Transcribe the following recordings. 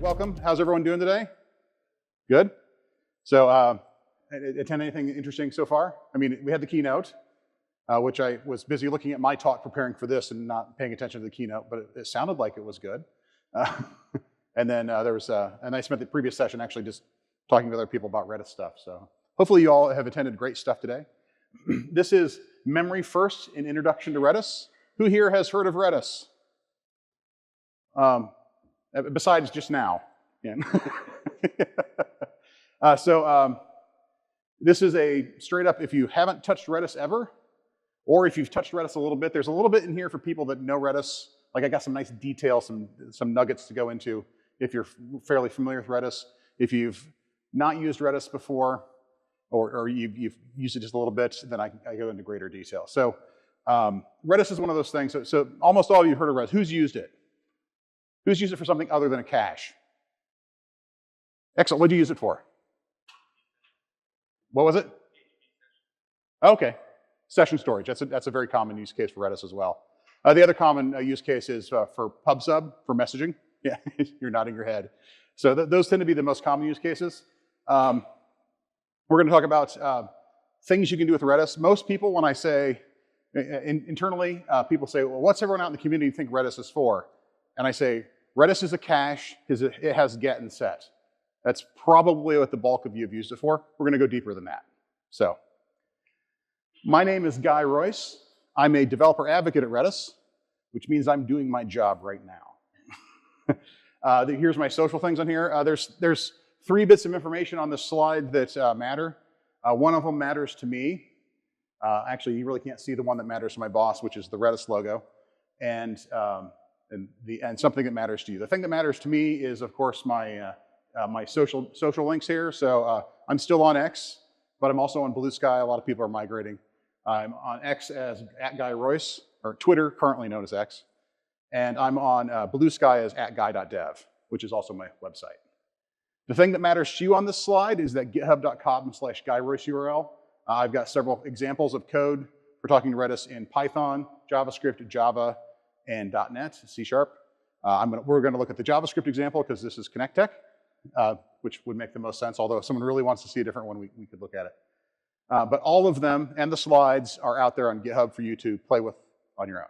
welcome. How's everyone doing today? Good? So, attend anything interesting so far? I mean, we had the keynote, which I was busy looking at my talk preparing for this and not paying attention to the keynote, but it sounded like it was good. And then there was, and I spent the previous session actually just talking with other people about Redis stuff. So hopefully you all have attended great stuff today. This is Memory First, an introduction to Redis. Who here has heard of Redis? Besides just now. Yeah. This is a straight up, if you haven't touched Redis ever, or if you've touched Redis a little bit, there's a little bit in here for people that know Redis. Like I got some nice detail, some nuggets to go into if you're fairly familiar with Redis. If you've not used Redis before, or you've used it just a little bit, then I go into greater detail. So Redis is one of those things. So almost all of you have heard of Redis. Who's used it? Who's used it for something other than a cache? Excellent. What did you use it for? What was it? Okay. Session storage. That's a very common use case for Redis as well. The other common use case is for PubSub, for messaging. Yeah, you're nodding your head. So those tend to be the most common use cases. We're going to talk about things you can do with Redis. Most people, when I say, internally, people say, well, what's everyone out in the community think Redis is for? And I say, Redis is a cache because it has get and set. That's probably what the bulk of you have used it for. We're going to go deeper than that. So, my name is Guy Royse. I'm a developer advocate at Redis, which means I'm doing my job right now. Here's my social things on here. There's 3 bits of information on this slide that matter. One of them matters to me. Actually, you really can't see the one that matters to my boss, which is the Redis logo, and something that matters to you. The thing that matters to me is, of course, my my social links here. So I'm still on X, but I'm also on Blue Sky. A lot of people are migrating. I'm on X as @GuyRoyse, or Twitter, currently known as X. And I'm on Blue Sky as @guy.dev, which is also my website. The thing that matters to you on this slide is that github.com/GuyRoyse URL. I've got several examples of code for talking to Redis in Python, JavaScript, Java, and .NET, C#. We're going to look at the JavaScript example because this is Connect.Tech, which would make the most sense, although if someone really wants to see a different one, we could look at it. But all of them and the slides are out there on GitHub for you to play with on your own.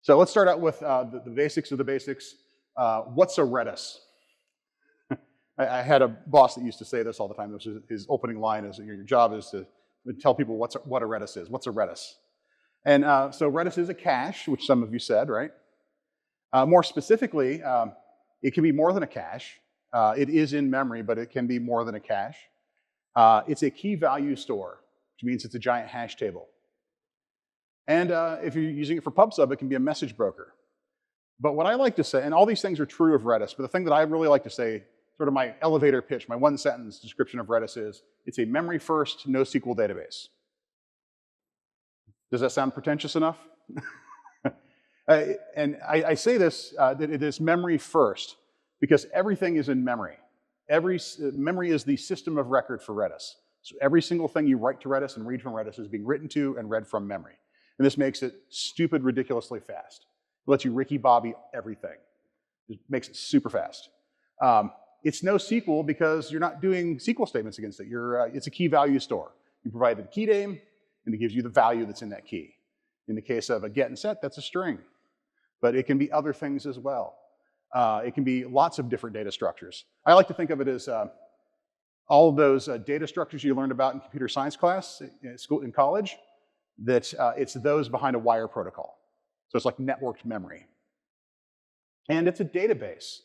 So let's start out with the basics of the basics. What's a Redis? I had a boss that used to say this all the time. This was his opening line is, your job is to tell people what a Redis is. What's a Redis? And so Redis is a cache, which some of you said, right? More specifically, it can be more than a cache. It is in memory, but it can be more than a cache. It's a key value store, which means it's a giant hash table. And if you're using it for PubSub, it can be a message broker. But what I like to say, and all these things are true of Redis, but the thing that I really like to say, sort of my elevator pitch, my one-sentence description of Redis is, it's a memory-first, NoSQL database. Does that sound pretentious enough? And I say this, that it is memory first, because everything is in memory. Memory is the system of record for Redis. So every single thing you write to Redis and read from Redis is being written to and read from memory. And this makes it stupid, ridiculously fast. It lets you Ricky Bobby everything. It makes it super fast. It's NoSQL because you're not doing SQL statements against it. It's a key value store. You provide the key name, and it gives you the value that's in that key. In the case of a get and set, that's a string. But it can be other things as well. It can be lots of different data structures. I like to think of it as all of those data structures you learned about in computer science class in college, that it's those behind a wire protocol. So it's like networked memory. And it's a database.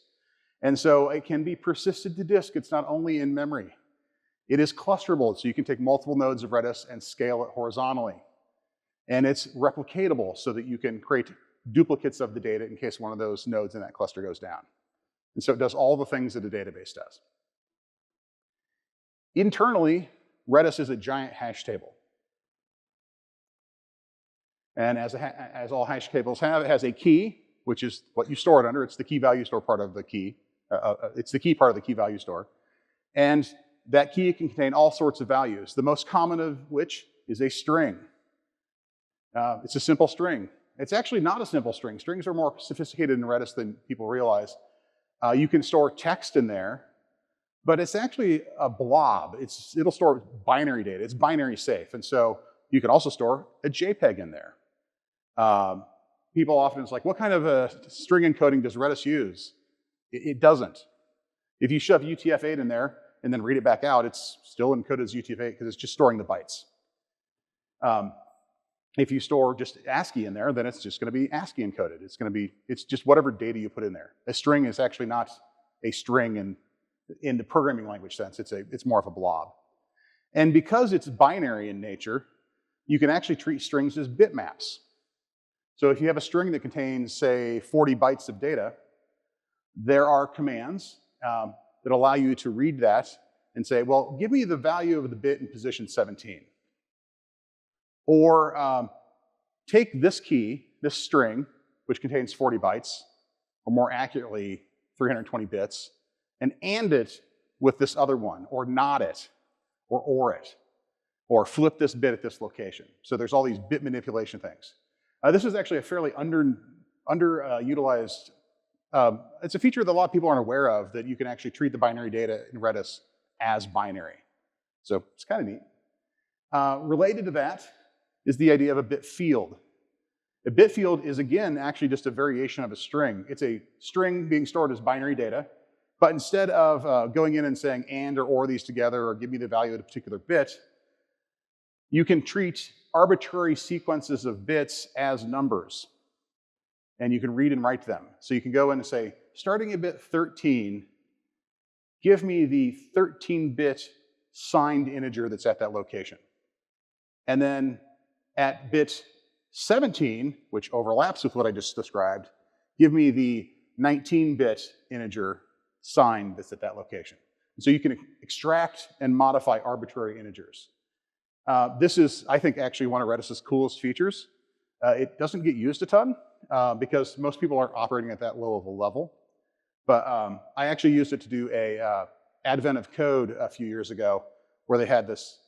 And so it can be persisted to disk. It's not only in memory. It is clusterable, so you can take multiple nodes of Redis and scale it horizontally. And it's replicatable, so that you can create duplicates of the data in case one of those nodes in that cluster goes down. And so it does all the things that a database does. Internally, Redis is a giant hash table. And as all hash tables have, it has a key, which is what you store it under. It's the key value store part of the key. It's the key part of the key value store. And that key can contain all sorts of values, the most common of which is a string. It's a simple string. It's actually not a simple string. Strings are more sophisticated in Redis than people realize. You can store text in there, but it's actually a blob. It'll store binary data. It's binary safe. And so you can also store a JPEG in there. People often it's like, what kind of a string encoding does Redis use? It doesn't. If you shove UTF-8 in there and then read it back out, it's still encoded as UTF-8 because it's just storing the bytes. If you store just ASCII in there, then it's just going to be ASCII encoded. It's just whatever data you put in there. A string is actually not a string in the programming language sense. It's more of a blob. And because it's binary in nature, you can actually treat strings as bitmaps. So if you have a string that contains, say, 40 bytes of data, there are commands that allow you to read that and say, well, give me the value of the bit in position 17. Or take this key, this string, which contains 40 bytes, or more accurately, 320 bits, and AND it with this other one, or NOT it, or it, or flip this bit at this location. So there's all these bit manipulation things. This is actually a fairly underutilized, it's a feature that a lot of people aren't aware of, that you can actually treat the binary data in Redis as binary. So it's kind of neat. Related to that is the idea of a bit field. A bit field is, again, actually just a variation of a string. It's a string being stored as binary data, but instead of going in and saying AND or these together or give me the value of a particular bit, you can treat arbitrary sequences of bits as numbers, and you can read and write them. So you can go in and say, starting at bit 13, give me the 13-bit signed integer that's at that location. And then at bit 17, which overlaps with what I just described, give me the 19-bit integer signed that's at that location. So you can extract and modify arbitrary integers. This is, I think, actually one of Redis's coolest features. It doesn't get used a ton because most people aren't operating at that low of a level. But I actually used it to do a advent of code a few years ago where they had this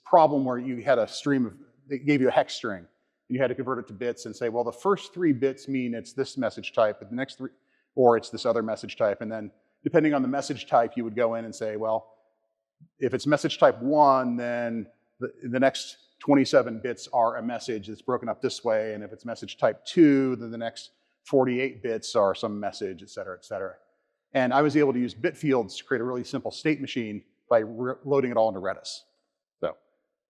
problem where you had a stream of, they gave you a hex string, and you had to convert it to bits and say, well, the first 3 bits mean it's this message type, but the next 3, or it's this other message type. And then depending on the message type, you would go in and say, well, if it's message type 1, then the next 27 bits are a message that's broken up this way. And if it's message type 2, then the next 48 bits are some message, et cetera, et cetera. And I was able to use bit fields to create a really simple state machine by loading it all into Redis. So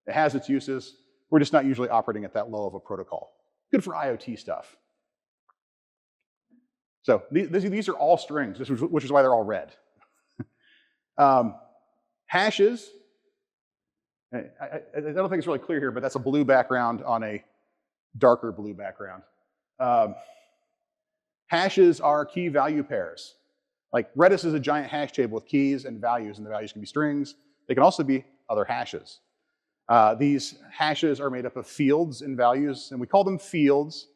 it has its uses. We're just not usually operating at that low of a protocol. Good for IoT stuff. So these are all strings, which is why they're all red. Hashes, I don't think it's really clear here, but that's a blue background on a darker blue background. Hashes are key value pairs. Like Redis is a giant hash table with keys and the values can be strings. They can also be other hashes. These hashes are made up of fields and values, and we call them fields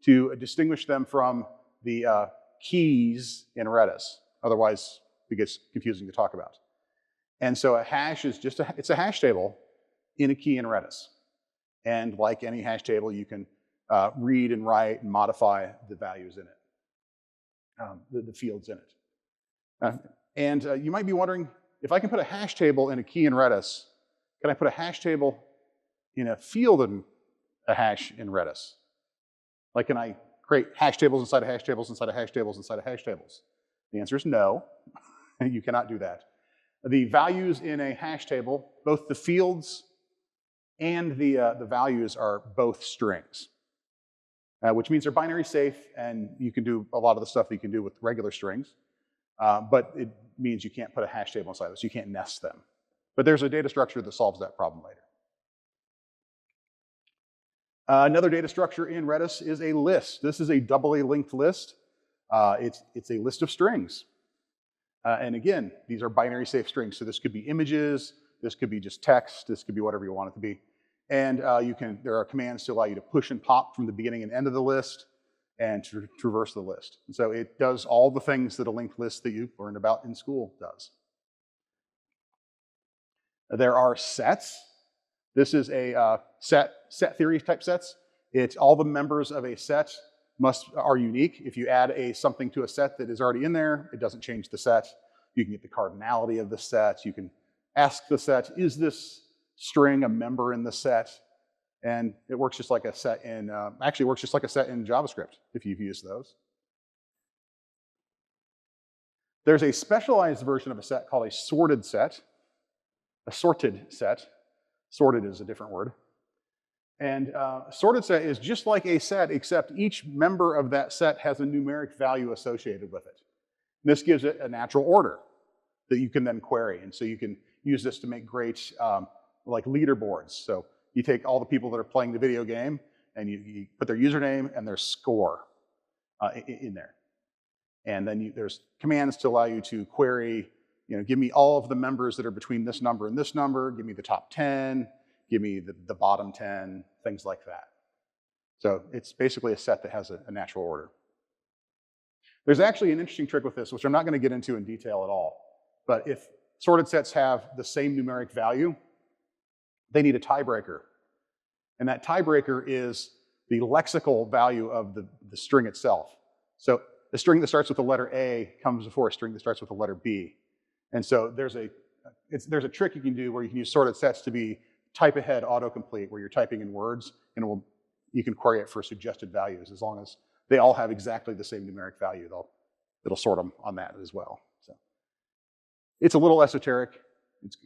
to distinguish them from the keys in Redis. Otherwise, it gets confusing to talk about. And so a hash is just it's a hash table in a key in Redis. And like any hash table, you can read and write and modify the values in it, the fields in it. And you might be wondering, if I can put a hash table in a key in Redis, can I put a hash table in a field in a hash in Redis? Like, can I create hash tables inside of hash tables inside of hash tables inside of hash tables? The answer is no. You cannot do that. The values in a hash table, both the fields and the values are both strings, which means they're binary safe, and you can do a lot of the stuff that you can do with regular strings. But it means you can't put a hash table inside of it, so you can't nest them. But there's a data structure that solves that problem later. Another data structure in Redis is a list. This is a doubly linked list. It's a list of strings. And again, these are binary safe strings. So this could be images, this could be just text, this could be whatever you want it to be. And there are commands to allow you to push and pop from the beginning and end of the list and to traverse the list. And so it does all the things that a linked list that you learned about in school does. There are sets. This is a set theory type sets. All the members of a set are unique. If you add something to a set that is already in there, it doesn't change the set. You can get the cardinality of the set. You can ask the set, is this string a member in the set? And it works just like a set in, actually works just like a set in JavaScript, if you've used those. There's a specialized version of a set called a sorted set. A sorted set. Sorted is a different word. And a sorted set is just like a set, except each member of that set has a numeric value associated with it. And this gives it a natural order that you can then query. And so you can use this to make great like leaderboards. So you take all the people that are playing the video game and you put their username and their score in there. And then there's commands to allow you to query, give me all of the members that are between this number and this number, give me the top 10, give me the bottom 10, things like that. So it's basically a set that has a natural order. There's actually an interesting trick with this, which I'm not going to get into in detail at all. But if sorted sets have the same numeric value, they need a tiebreaker. And that tiebreaker is the lexical value of the string itself. So the string that starts with the letter A comes before a string that starts with the letter B. And so there's a trick you can do where you can use sorted sets to be type ahead autocomplete, where you're typing in words, and you can query it for suggested values. As long as they all have exactly the same numeric value, it'll sort them on that as well. So it's a little esoteric.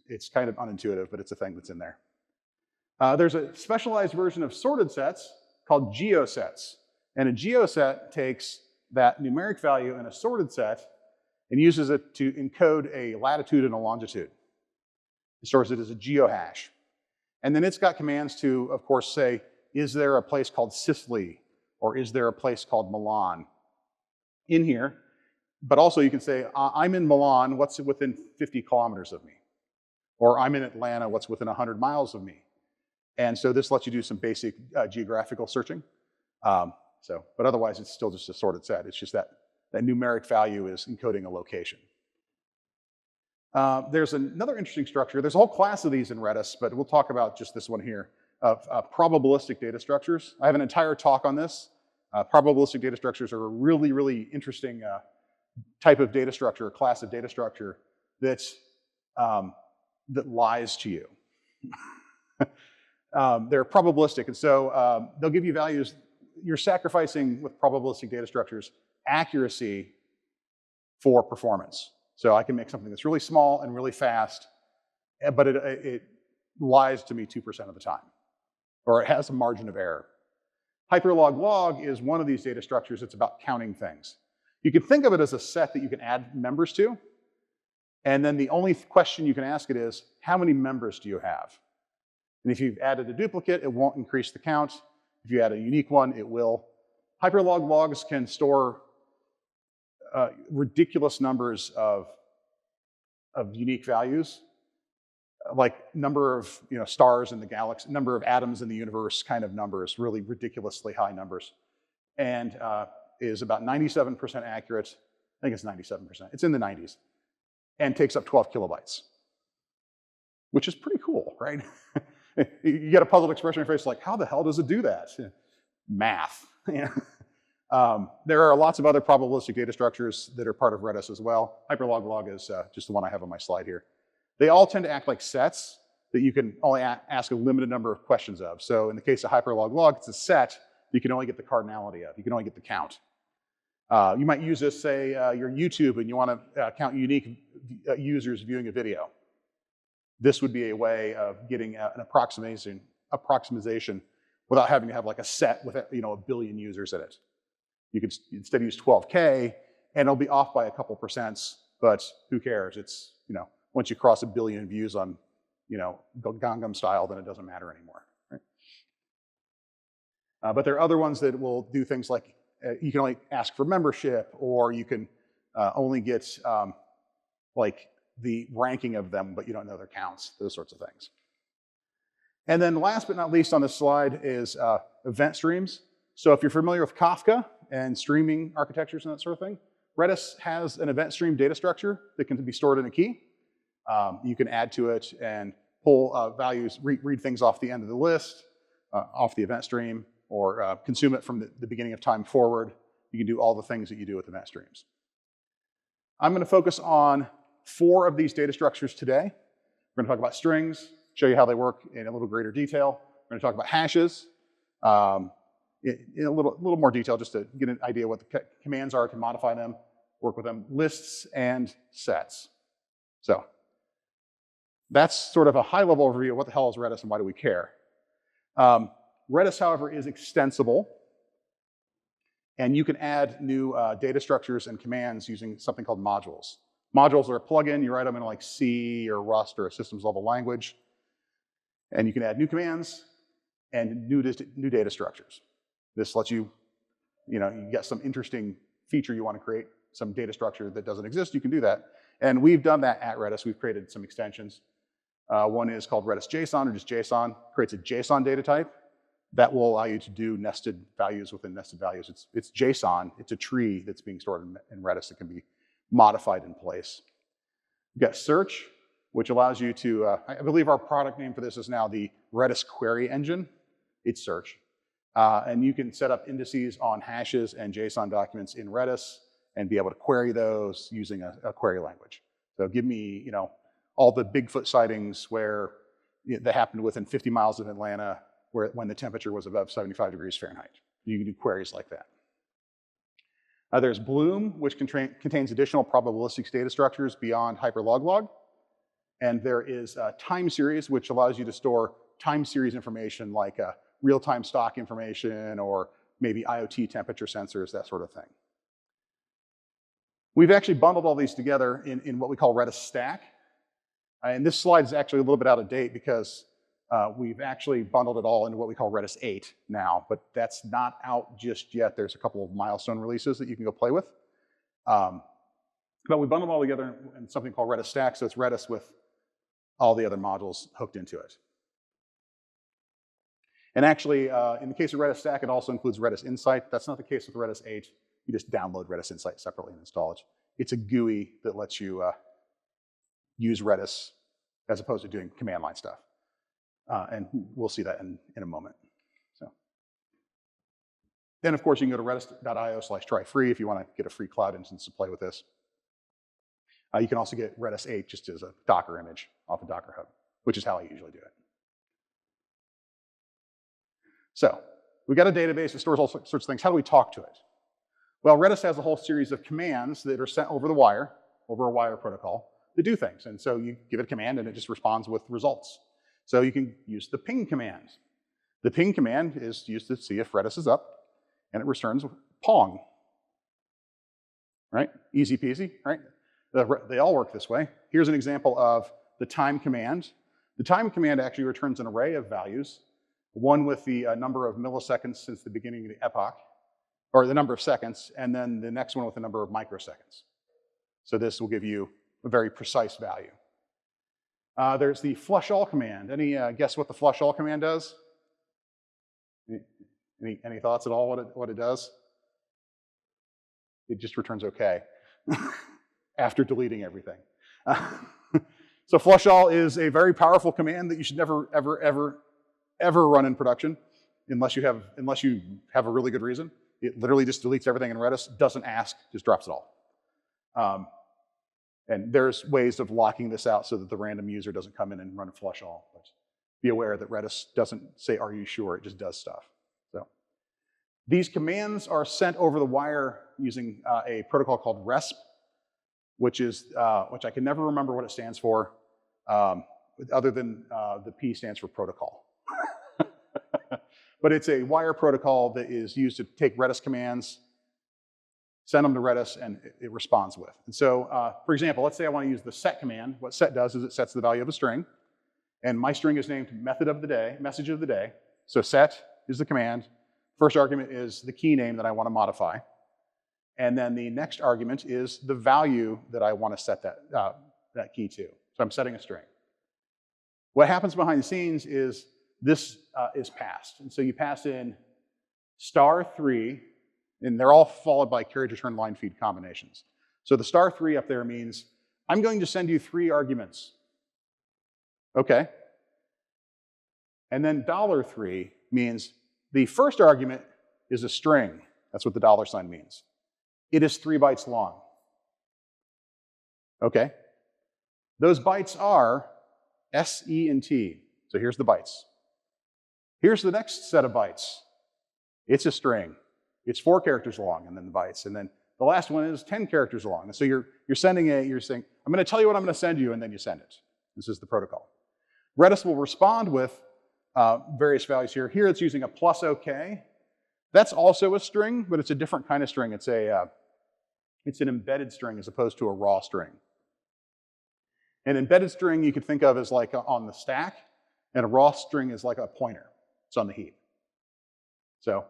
It's kind of unintuitive, but it's a thing that's in there. There's a specialized version of sorted sets called geosets. And a geoset takes that numeric value in a sorted set and uses it to encode a latitude and a longitude. It stores it as a geohash. And then it's got commands to, of course, say, is there a place called Sicily? Or is there a place called Milan in here? But also you can say, I'm in Milan, what's within 50 kilometers of me? Or I'm in Atlanta, what's within 100 miles of me? And so this lets you do some basic geographical searching. But otherwise, it's still just a sorted set. It's just that numeric value is encoding a location. There's another interesting structure. There's a whole class of these in Redis, but we'll talk about just this one here, of probabilistic data structures. I have an entire talk on this. Probabilistic data structures are a really, really interesting type of data structure, a class of data structure that lies to you. They're probabilistic, and so they'll give you values. You're sacrificing, with probabilistic data structures, accuracy for performance. So I can make something that's really small and really fast, but it lies to me 2% of the time, or it has a margin of error. Hyperlog log is one of these data structures that's about counting things. You can think of it as a set that you can add members to, and then the only question you can ask it is, how many members do you have? And if you've added a duplicate, it won't increase the count. If you add a unique one, it will. Hyperlog logs can store ridiculous numbers of unique values, like number of stars in the galaxy, number of atoms in the universe kind of numbers, really ridiculously high numbers, and is about 97% accurate. I think it's 97%. It's in the 90s, and takes up 12 kilobytes, which is pretty cool, right? You get a puzzled expression on your face like, how the hell does it do that? Math. There are lots of other probabilistic data structures that are part of Redis as well. Hyperlog log is just the one I have on my slide here. They all tend to act like sets that you can only ask a limited number of questions of. So in the case of hyperlog log, it's a set you can only get the cardinality of. You can only get the count. You might use this, say, your YouTube, and you want to count unique users viewing a video. This would be a way of getting an approximation without having to have like a set with a billion users in it. You could instead use 12K, and it'll be off by a couple %, but who cares? It's once you cross 1 billion views on Gangnam Style, then it doesn't matter anymore. Right? But there are other ones that will do things like you can only ask for membership, or you can only get like the ranking of them, but you don't know their counts, those sorts of things. And then last but not least on this slide is event streams. So if you're familiar with Kafka and streaming architectures and that sort of thing, Redis has an event stream data structure that can be stored in a key. You can add to it and pull values, read things off the end of the list, off the event stream, or consume it from the beginning of time forward. You can do all the things that you do with event streams. I'm going to focus on 4 of these data structures today. We're going to talk about strings, show you how they work in a little greater detail. We're going to talk about hashes in a little more detail, just to get an idea what the commands are to modify them, work with them, lists and sets. So that's sort of a high-level overview of what the hell is Redis and why do we care. Redis, however, is extensible, and you can add new data structures and commands using something called modules. Modules are a plugin. You write them in like C or Rust or a systems level language, and you can add new commands and new data structures. This lets you, you get some interesting feature you want to create, some data structure that doesn't exist, you can do that. And we've done that at Redis. We've created some extensions. One is called Redis JSON, or just JSON, creates a JSON data type that will allow you to do nested values within nested values. It's JSON, it's a tree that's being stored in Redis that can be modified in place. We've got search, which allows you to, I believe our product name for this is now the Redis query engine. It's search. And you can set up indices on hashes and JSON documents in Redis and be able to query those using a query language. So give me, all the Bigfoot sightings where that happened within 50 miles of Atlanta, when the temperature was above 75 degrees Fahrenheit. You can do queries like that. There's Bloom, which contains additional probabilistic data structures beyond hyperloglog. And there is time series, which allows you to store time series information like real-time stock information or maybe IoT temperature sensors, that sort of thing. We've actually bundled all these together in what we call Redis Stack. And this slide is actually a little bit out of date because we've actually bundled it all into what we call Redis 8 now, but that's not out just yet. There's a couple of milestone releases that you can go play with. But we bundled them all together in something called Redis Stack, so it's Redis with all the other modules hooked into it. And actually, in the case of Redis Stack, it also includes Redis Insight. That's not the case with Redis 8. You just download Redis Insight separately and install it. It's a GUI that lets you use Redis as opposed to doing command line stuff. And we'll see that in a moment. So, then, of course, you can go to redis.io/try-free if you want to get a free cloud instance to play with this. You can also get Redis 8 just as a Docker image off of Docker Hub, which is how I usually do it. So, we've got a database that stores all sorts of things. How do we talk to it? Well, Redis has a whole series of commands that are sent over the wire, over a wire protocol, that do things. And so you give it a command and it just responds with results. So you can use the ping command. The ping command is used to see if Redis is up, and it returns Pong. Right? Easy peasy, right? They all work this way. Here's an example of the time command. The time command actually returns an array of values, one with the number of milliseconds since the beginning of the epoch, or the number of seconds, and then the next one with the number of microseconds. So this will give you a very precise value. There's the flush all command. Any guess what the flush all command does? Any thoughts at all what it does? It just returns OK after deleting everything. So flush all is a very powerful command that you should never, ever run in production unless you have a really good reason. It literally just deletes everything in Redis, doesn't ask, just drops it all. And there's ways of locking this out so that the random user doesn't come in and run a flush all. But be aware that Redis doesn't say, are you sure? It just does stuff. So these commands are sent over the wire using a protocol called RESP, which I can never remember what it stands for, other than the P stands for protocol. But it's a wire protocol that is used to take Redis commands, send them to Redis, and it responds with. And so, for example, let's say I want to use the set command. What set does is it sets the value of a string. And my string is named method of the day, message of the day. So set is the command. First argument is the key name that I want to modify. And then the next argument is the value that I want to set that key to. So I'm setting a string. What happens behind the scenes is this is passed. And so you pass in *3, and they're all followed by carriage return line feed combinations. So the *3 up there means I'm going to send you 3 arguments. Okay. And then $3 means The first argument is a string. That's what the $ means. It is 3 bytes long. Okay. Those bytes are S, E, and T. So here's the bytes. Here's the next set of bytes. It's a string. It's 4 characters long, and then the bytes. And then the last one is 10 characters long. And so you're saying, I'm going to tell you what I'm going to send you, and then you send it. This is the protocol. Redis will respond with various values here. Here it's using a plus OK. That's also a string, but it's a different kind of string. It's an embedded string as opposed to a raw string. An embedded string you could think of as like on the stack, and a raw string is like a pointer. It's on the heap. So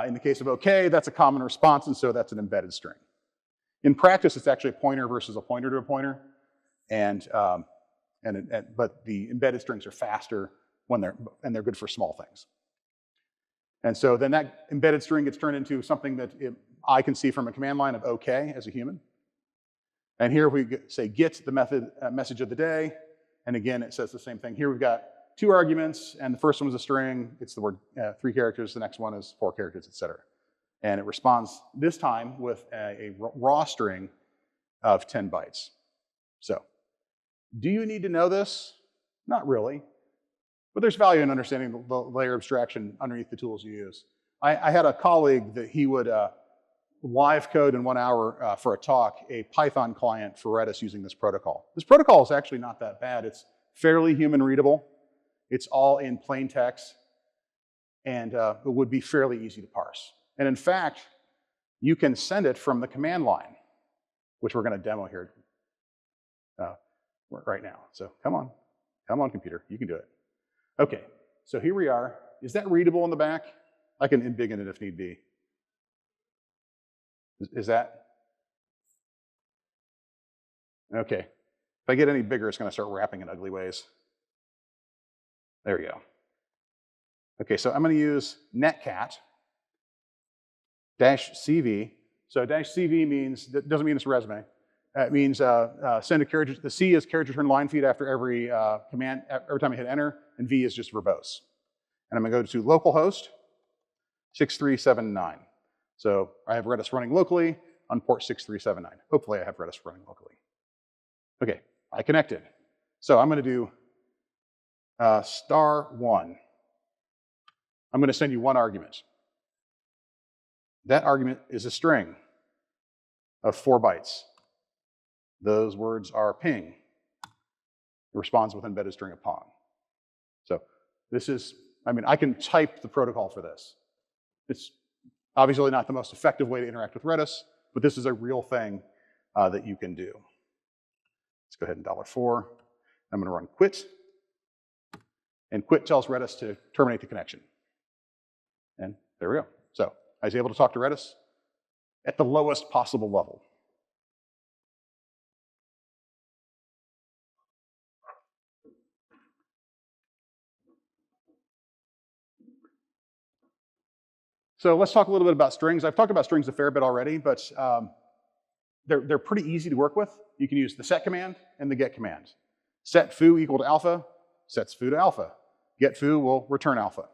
in the case of OK, that's a common response, and so that's an embedded string. In practice, it's actually a pointer versus a pointer to a pointer, but the embedded strings are faster when they're good for small things. And so then that embedded string gets turned into something that I can see from a command line of OK as a human. And here we say get the message of the day, and again it says the same thing. Here we've got 2 arguments, and the first one is a string. It's the word 3 characters. The next one is 4 characters, etc. And it responds this time with a raw string of 10 bytes. So, do you need to know this? Not really, but there's value in understanding the layer abstraction underneath the tools you use. I had a colleague that he would live code in 1 hour for a talk, a Python client for Redis using this protocol. This protocol is actually not that bad. It's fairly human readable. It's all in plain text, and it would be fairly easy to parse. And in fact, you can send it from the command line, which we're going to demo here right now. So come on, computer, you can do it. Okay, so here we are. Is that readable in the back? I can embiggen it if need be. Is that? Okay. If I get any bigger, it's going to start wrapping in ugly ways. There we go. Okay, so I'm going to use netcat -cv. So -cv means, that doesn't mean it's a resume. It means send a character. The C is character return line feed after every command, every time I hit enter, and V is just verbose. And I'm going to go to localhost 6379. So I have Redis running locally on port 6379. Hopefully I have Redis running locally. Okay, I connected. So I'm going to do *1. I'm going to send you 1 argument. That argument is a string of 4 bytes. Those words are ping. It responds with embedded string of pong. So this is, I can type the protocol for this. It's obviously not the most effective way to interact with Redis, but this is a real thing that you can do. Let's go ahead and $4. I'm going to run quit. And quit tells Redis to terminate the connection. And there we go. So I was able to talk to Redis at the lowest possible level. So let's talk a little bit about strings. I've talked about strings a fair bit already, but they're pretty easy to work with. You can use the set command and the get command. Set foo equal to alpha sets foo to alpha. Get foo will return alpha.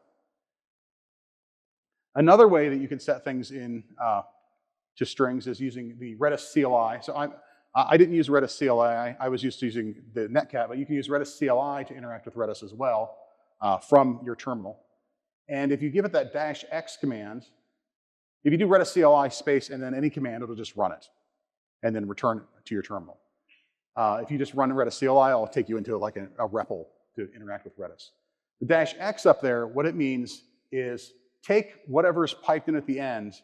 Another way that you can set things in to strings is using the Redis CLI. So I didn't use Redis CLI. I was used to using the netcat, but you can use Redis CLI to interact with Redis as well from your terminal. And if you give it that -x command, if you do Redis CLI space and then any command, it'll just run it and then return it to your terminal. If you just run Redis CLI, it'll take you into like a REPL to interact with Redis. The -x up there, what it means is take whatever's piped in at the end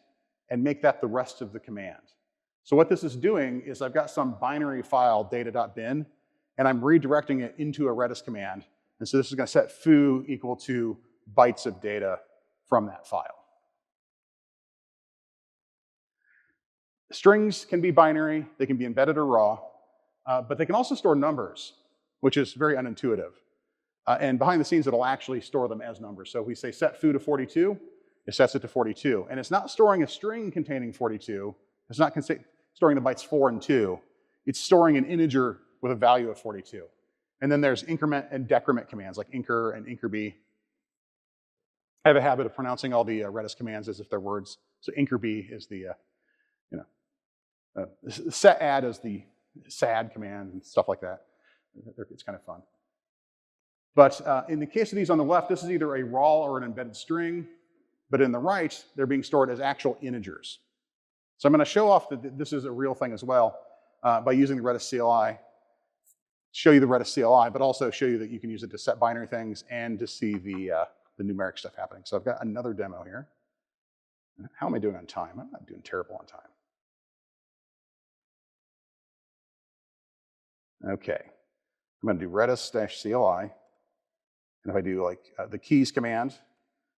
and make that the rest of the command. So what this is doing is I've got some binary file, data.bin, and I'm redirecting it into a Redis command. And so this is going to set foo equal to bytes of data from that file. Strings can be binary, they can be embedded or raw, but they can also store numbers, which is very unintuitive. And behind the scenes, it'll actually store them as numbers. So if we say set foo to 42, it sets it to 42. And it's not storing a string containing 42. It's not storing the bytes 4 and 2. It's storing an integer with a value of 42. And then there's increment and decrement commands like incr and incrb. I have a habit of pronouncing all the Redis commands as if they're words. So inkrb is the, set add is the sad command and stuff like that. It's kind of fun. But in the case of these on the left, this is either a raw or an embedded string. But in the right, they're being stored as actual integers. So I'm going to show off that this is a real thing as well by using the Redis CLI. Show you the Redis CLI, but also show you that you can use it to set binary things and to see the numeric stuff happening. So I've got another demo here. How am I doing on time? I'm not doing terrible on time. Okay, I'm going to do Redis-CLI. And if I do like the keys command,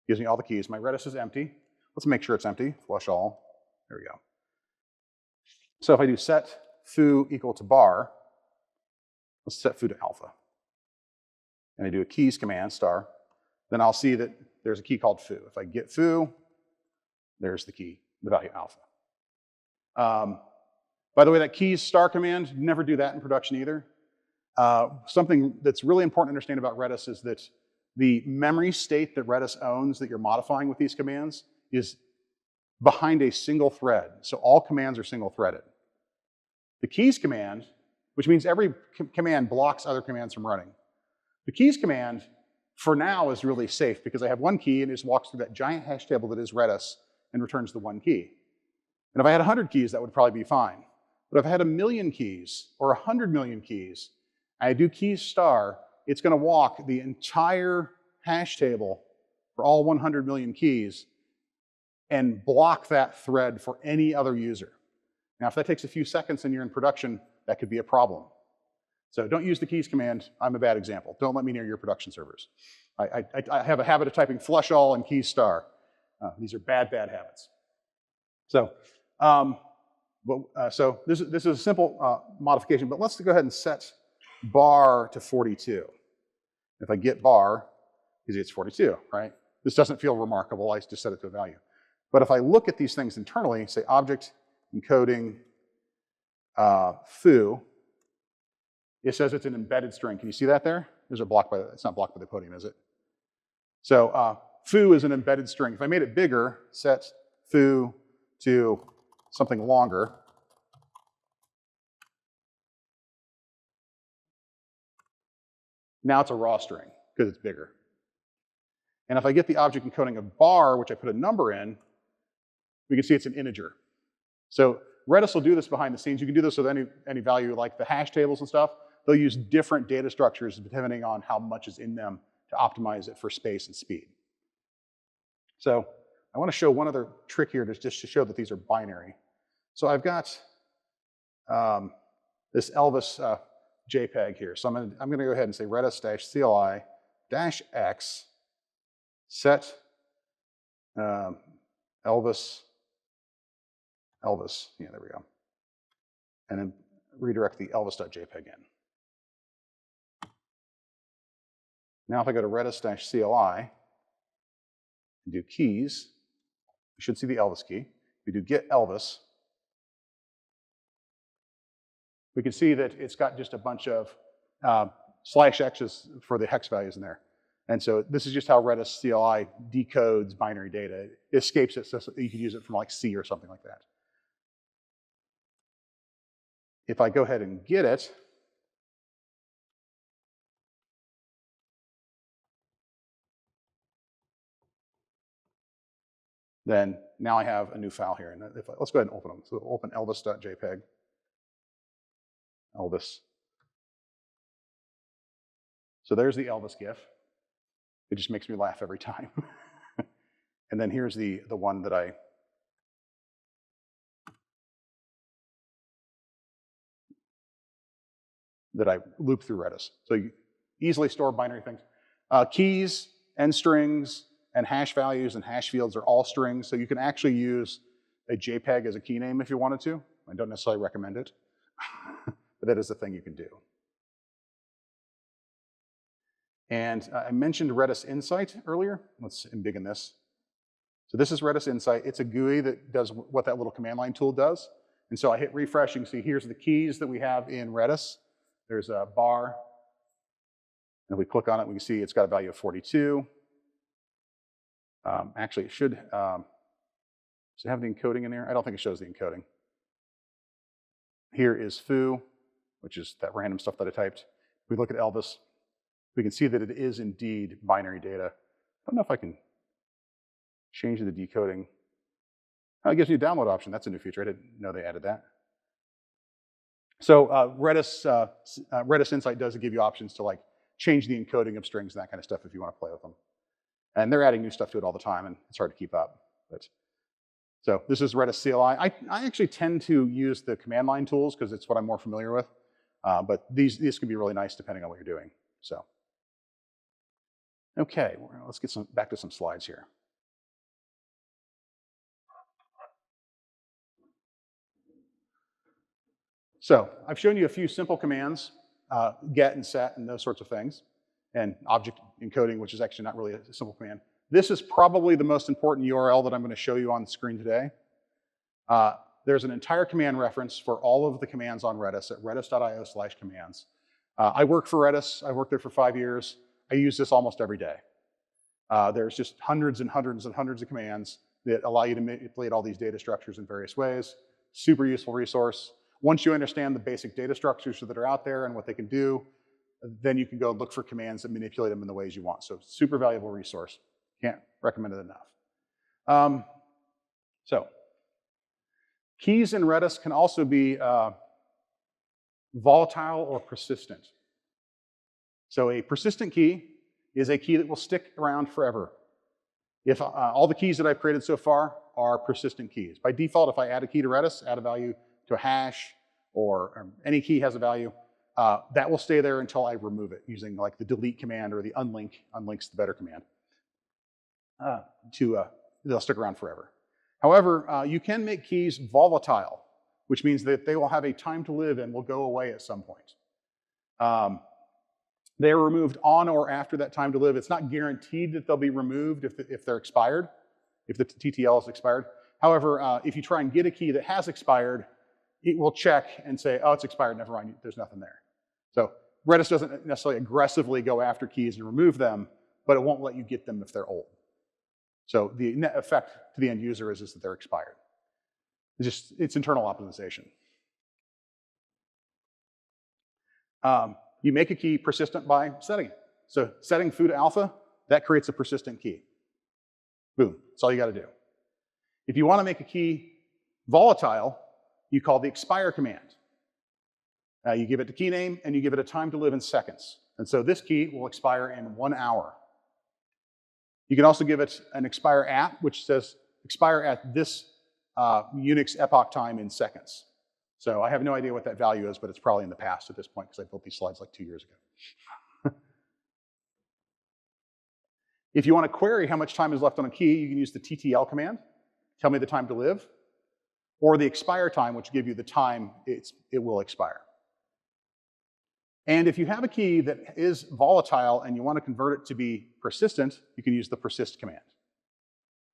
gives me all the keys. My Redis is empty. Let's make sure it's empty. Flush all. There we go. So if I do set foo equal to bar, let's set foo to alpha. And I do a keys command, star, then I'll see that there's a key called foo. If I get foo, there's the key, the value alpha. By the way, that keys star command, never do that in production either. Something that's really important to understand about Redis is that the memory state that Redis owns that you're modifying with these commands is behind a single thread. So all commands are single threaded. The keys command, which means every command blocks other commands from running. The keys command, for now, is really safe because I have one key and it just walks through that giant hash table that is Redis and returns the one key. And if I had 100 keys, that would probably be fine. But if I had 1,000,000 keys or 100 million keys, I do keys star, it's going to walk the entire hash table for all 100 million keys and block that thread for any other user. Now, if that takes a few seconds and you're in production, that could be a problem. So don't use the keys command. I'm a bad example. Don't let me near your production servers. I have a habit of typing flush all and keys star. These are bad habits. So, so this is a simple modification, but let's go ahead and set bar to 42. If I get bar, it's 42, right? This doesn't feel remarkable. I just set it to a value. But if I look at these things internally, say object encoding foo, it says it's an embedded string. Can you see that there? It's not blocked by the podium, is it? So foo is an embedded string. If I made it bigger, set foo to something longer, now it's a raw string because it's bigger. And if I get the object encoding of bar, which I put a number in, we can see it's an integer. So Redis will do this behind the scenes. You can do this with any value, like the hash tables and stuff. They'll use different data structures depending on how much is in them to optimize it for space and speed. So I want to show one other trick here just to show that these are binary. So I've got this Elvis JPEG here. So I'm going to go ahead and say Redis-CLI-X set Elvis, yeah, there we go. And then redirect the Elvis.jpg in. Now if I go to Redis-CLI and do keys, you should see the Elvis key. We do get Elvis. We can see that it's got just a bunch of /x's for the hex values in there. And so this is just how Redis CLI decodes binary data. It escapes it so you could use it from like C or something like that. If I go ahead and get it, then now I have a new file here. And let's go ahead and open them. So we'll open elvis.jpg. Elvis. So there's the Elvis GIF. It just makes me laugh every time. And then here's the one that I loop through Redis. So you easily store binary things. Keys and strings and hash values and hash fields are all strings. So you can actually use a JPEG as a key name if you wanted to. I don't necessarily recommend it, but that is a thing you can do. And I mentioned Redis Insight earlier. Let's embiggen this. So this is Redis Insight. It's a GUI that does what that little command line tool does. And so I hit refresh, you can see here's the keys that we have in Redis. There's a bar. And if we click on it, we can see it's got a value of 42. Actually, it should. Does it have the encoding in there? I don't think it shows the encoding. Here is foo, which is that random stuff that I typed. If we look at Elvis, we can see that it is indeed binary data. I don't know if I can change the decoding. Oh, it gives you a download option. That's a new feature. I didn't know they added that. So Redis Insight does give you options to like change the encoding of strings and that kind of stuff if you want to play with them. And they're adding new stuff to it all the time, and it's hard to keep up. But so this is Redis CLI. I actually tend to use the command line tools because it's what I'm more familiar with. But these can be really nice depending on what you're doing. So, okay, let's get back to some slides here. So I've shown you a few simple commands, get and set and those sorts of things, and object encoding, which is actually not really a simple command. This is probably the most important URL that I'm going to show you on the screen today. There's an entire command reference for all of the commands on Redis at redis.io/commands. I work for Redis. I worked there for 5 years. I use this almost every day. There's just hundreds and hundreds and hundreds of commands that allow you to manipulate all these data structures in various ways. Super useful resource. Once you understand the basic data structures that are out there and what they can do, then you can go look for commands that manipulate them in the ways you want. So super valuable resource. Can't recommend it enough. So keys in Redis can also be volatile or persistent. So a persistent key is a key that will stick around forever. If all the keys that I've created so far are persistent keys. By default, if I add a key to Redis, add a value to a hash, or any key has a value, that will stay there until I remove it using like the delete command or the unlink. Unlink's the better command. They'll stick around forever. However, you can make keys volatile, which means that they will have a time to live and will go away at some point. They are removed on or after that time to live. It's not guaranteed that they'll be removed if they're expired, if the TTL is expired. However, if you try and get a key that has expired, it will check and say, oh, it's expired, never mind, there's nothing there. So Redis doesn't necessarily aggressively go after keys and remove them, but it won't let you get them if they're old. So the net effect to the end user is that they're expired. It's internal optimization. You make a key persistent by setting it. So setting foo to alpha, that creates a persistent key. Boom, that's all you gotta do. If you wanna make a key volatile, you call the expire command. You give it the key name and you give it a time to live in seconds. And so this key will expire in 1 hour. You can also give it an expire at, which says expire at this Unix epoch time in seconds. So I have no idea what that value is, but it's probably in the past at this point because I built these slides like 2 years ago. If you want to query how much time is left on a key, you can use the TTL command, tell me the time to live, or the expire time, which give you the time it will expire. And if you have a key that is volatile and you want to convert it to be persistent, you can use the persist command.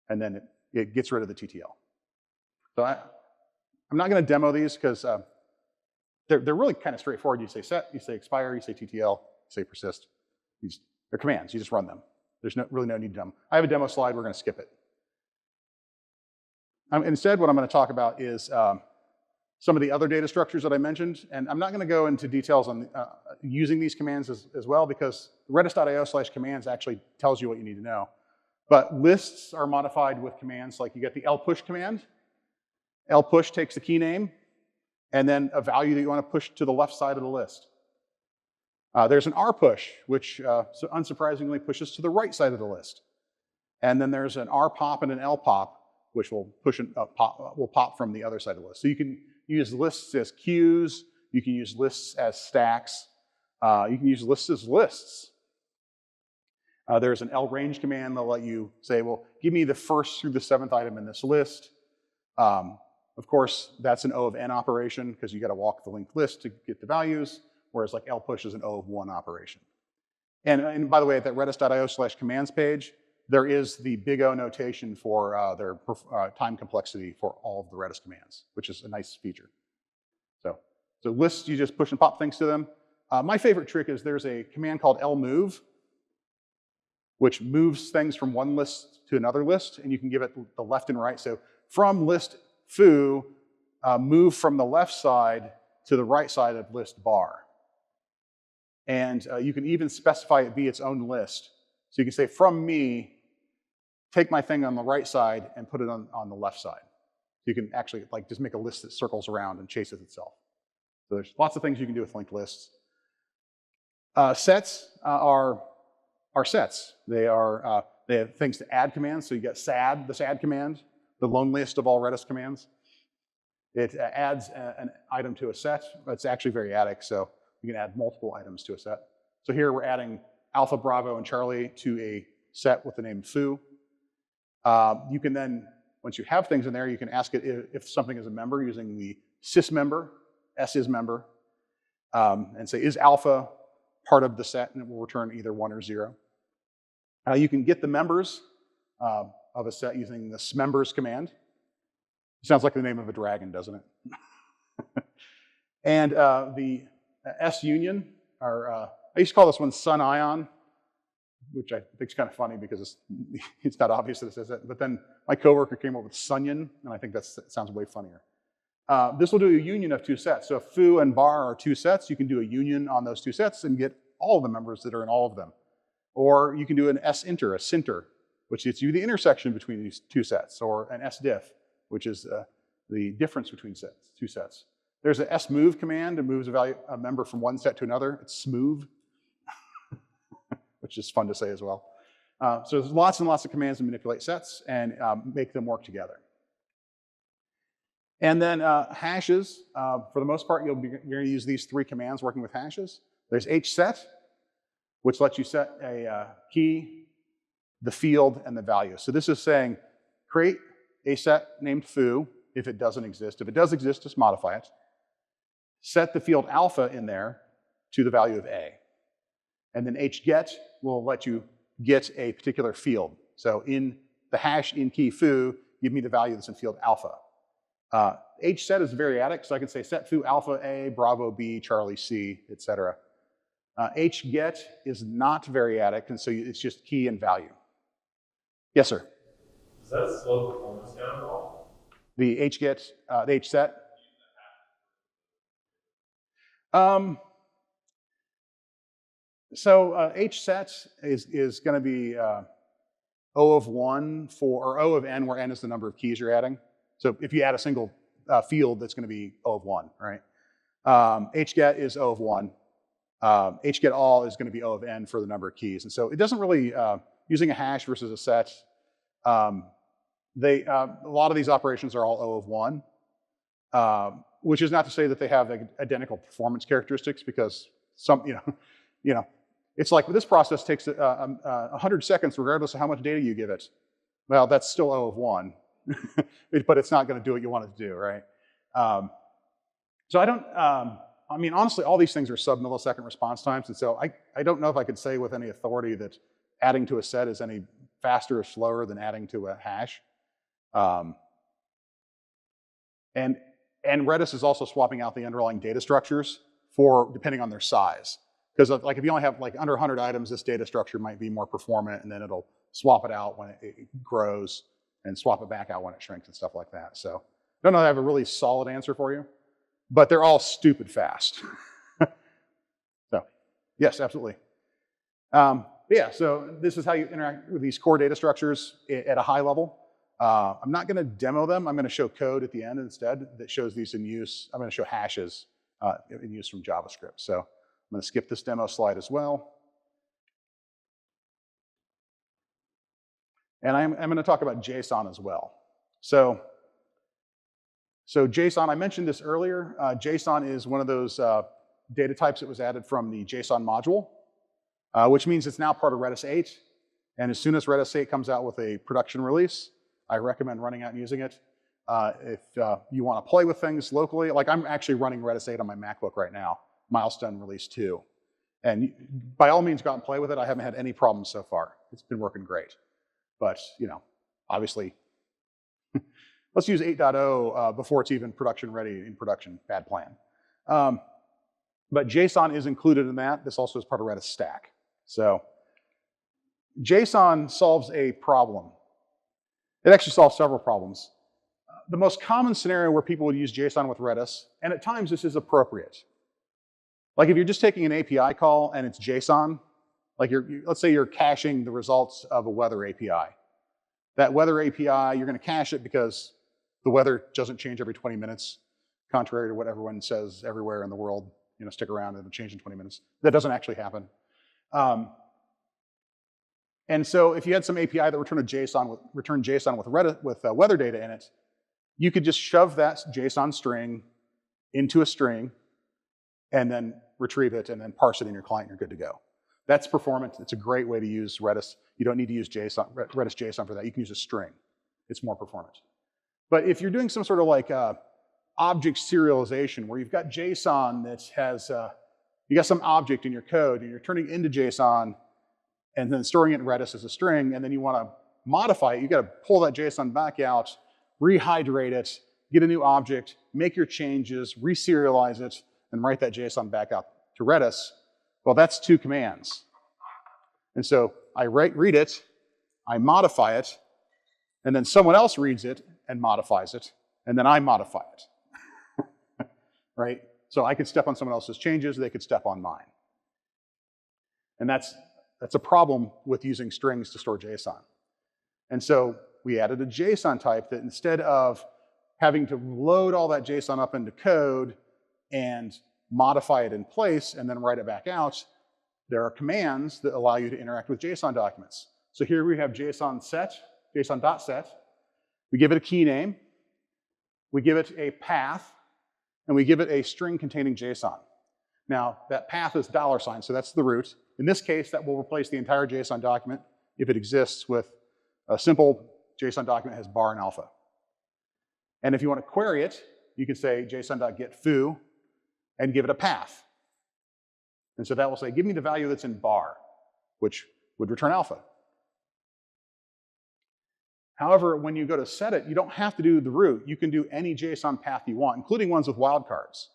And then it gets rid of the TTL. So I'm not going to demo these because they're really kind of straightforward. You say set, you say expire, you say TTL, you say persist. They're commands, you just run them. There's really no need to demo. I have a demo slide, we're going to skip it. Instead, what I'm going to talk about is some of the other data structures that I mentioned, and I'm not going to go into details on using these commands as well because redis.io/commands actually tells you what you need to know. But lists are modified with commands like you get the lpush command. Lpush takes the key name and then a value that you want to push to the left side of the list. There's an rpush, which so unsurprisingly pushes to the right side of the list. And then there's an rpop and an lpop, which will push will pop from the other side of the list. So you can use lists as queues, you can use lists as stacks, you can use lists as lists. There's an lrange command that'll let you say, well, give me the first through the 7th item in this list. Of course, that's an O of n operation because you got to walk the linked list to get the values, whereas like lpush is an O of 1 operation. And by the way, at that redis.io/commands page, there is the big O notation for their time complexity for all of the Redis commands, which is a nice feature. So lists, you just push and pop things to them. My favorite trick is there's a command called lmove. which moves things from one list to another list, and you can give it the left and right. So from list foo, move from the left side to the right side of list bar. And you can even specify it be its own list. So you can say, from me, take my thing on the right side and put it on the left side. You can actually like just make a list that circles around and chases itself. So there's lots of things you can do with linked lists. Sets are sets. They have things to add commands. So you get sad, the sad command, the loneliest of all Redis commands. It adds an item to a set. It's actually variadic, so you can add multiple items to a set. So here we're adding Alpha, Bravo, and Charlie to a set with the name foo. You can then, once you have things in there, you can ask it if something is a member using the sysmember, sIsMember, and say, is alpha part of the set? And it will return either 1 or 0. You can get the members of a set using the smembers command. It sounds like the name of a dragon, doesn't it? And the sunion, or I used to call this one sun ion, which I think is kind of funny because it's not obvious that it says that. But then my coworker came up with Sunyon, and I think that sounds way funnier. This will do a union of 2 sets. So if foo and bar are 2 sets, you can do a union on those 2 sets and get all of the members that are in all of them. Or you can do an sinter, a sinter, which gets you the intersection between these 2 sets, or an sdiff, which is the difference between 2 sets. There's an smove command that moves a member from one set to another. It's smove, which is fun to say as well. So there's lots and lots of commands to manipulate sets and make them work together. And then hashes, for the most part, you're going to use these 3 commands working with hashes. There's hset, which lets you set a key, the field, and the value. So this is saying, create a set named foo if it doesn't exist. If it does exist, just modify it. Set the field alpha in there to the value of a. And then hget will let you get a particular field. So in the hash in key foo, give me the value that's in field alpha. Hset is variadic, so I can say set foo alpha A, Bravo B, Charlie C, etc. Hget is not variadic, and so it's just key and value. Yes, sir? Does that slow performance down at all? The hget, the hset? So hset is going to be O of 1 or O of n, where n is the number of keys you're adding. So if you add a single field, that's going to be O of 1, right? Hget is O of 1. Hget all is going to be O of n for the number of keys. And so it doesn't really, using a hash versus a set, a lot of these operations are all O of 1, which is not to say that they have identical performance characteristics, because some, it's like this process takes 100 seconds regardless of how much data you give it. Well, that's still O of 1, but it's not going to do what you want it to do, right? So I don't, I mean, honestly, all these things are sub-millisecond response times, and so I don't know if I could say with any authority that adding to a set is any faster or slower than adding to a hash. And Redis is also swapping out the underlying data structures depending on their size. Because like if you only have like under 100 items, this data structure might be more performant, and then it'll swap it out when it grows and swap it back out when it shrinks and stuff like that. So I don't know if I have a really solid answer for you, but they're all stupid fast. So yes, absolutely. Yeah, so this is how you interact with these core data structures at a high level. I'm not going to demo them. I'm going to show code at the end instead that shows these in use. I'm going to show hashes in use from JavaScript. So I'm going to skip this demo slide as well. And I'm going to talk about JSON as well. So JSON, I mentioned this earlier. JSON is one of those data types that was added from the JSON module, which means it's now part of Redis 8. And as soon as Redis 8 comes out with a production release, I recommend running out and using it. If you want to play with things locally, like I'm actually running Redis 8 on my MacBook right now, milestone release 2. And by all means, go out and play with it. I haven't had any problems so far. It's been working great. But, obviously, let's use 8.0 before it's even production ready in production. Bad plan. But JSON is included in that. This also is part of Redis stack. So JSON solves a problem. It actually solves several problems. The most common scenario where people would use JSON with Redis, and at times this is appropriate. Like if you're just taking an API call and it's JSON, like let's say you're caching the results of a weather API. That weather API, you're going to cache it because the weather doesn't change every 20 minutes, contrary to what everyone says everywhere in the world, stick around and it'll change in 20 minutes. That doesn't actually happen. And so if you had some API that returned JSON with weather data in it, you could just shove that JSON string into a string and then retrieve it and then parse it in your client and you're good to go. That's performant. It's a great way to use Redis. You don't need to use Redis JSON for that. You can use a string. It's more performant. But if you're doing some sort of like object serialization where you've got JSON that has, you got some object in your code and you're turning into JSON and then storing it in Redis as a string, and then you want to modify it, you got to pull that JSON back out, rehydrate it, get a new object, make your changes, reserialize it, and write that JSON back out to Redis. Well, that's 2 commands. And so I read it, I modify it, and then someone else reads it and modifies it, and then I modify it. Right? So I could step on someone else's changes, they could step on mine. And that's a problem with using strings to store JSON. And so we added a JSON type that instead of having to load all that JSON up into code and modify it in place and then write it back out, there are commands that allow you to interact with JSON documents. So here we have JSON.set. We give it a key name, we give it a path, and we give it a string containing JSON. Now, that path is $, so that's the root. In this case, that will replace the entire JSON document if it exists with a simple JSON document that has bar and alpha. And if you want to query it, you can say json.getFoo and give it a path. And so that will say, give me the value that's in bar, which would return alpha. However, when you go to set it, you don't have to do the root. You can do any JSON path you want, including ones with wildcards.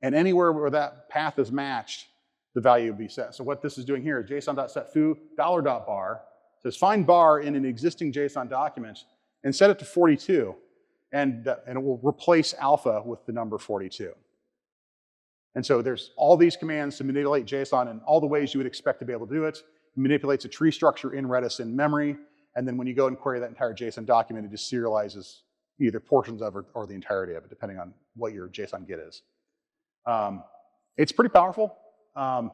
And anywhere where that path is matched, the value will be set. So what this is doing here is json.setFoo $.bar says find bar in an existing JSON document and set it to 42. And it will replace alpha with the number 42. And so there's all these commands to manipulate JSON in all the ways you would expect to be able to do it. It manipulates a tree structure in Redis in memory. And then when you go and query that entire JSON document, it just serializes either portions of it or the entirety of it, depending on what your JSON get is. It's pretty powerful. The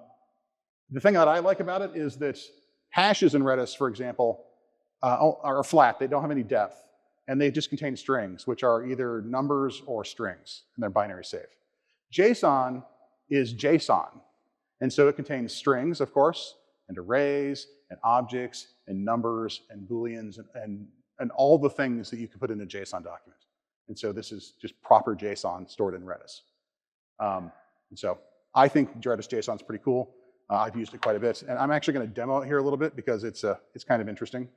thing that I like about it is that hashes in Redis, for example, are flat. They don't have any depth. And they just contain strings, which are either numbers or strings, and they're binary safe. JSON is JSON. And so it contains strings, of course, and arrays, and objects, and numbers, and booleans, and all the things that you can put in a JSON document. And so this is just proper JSON stored in Redis. And so I think Redis JSON is pretty cool. I've used it quite a bit. And I'm actually going to demo it here a little bit because it's kind of interesting.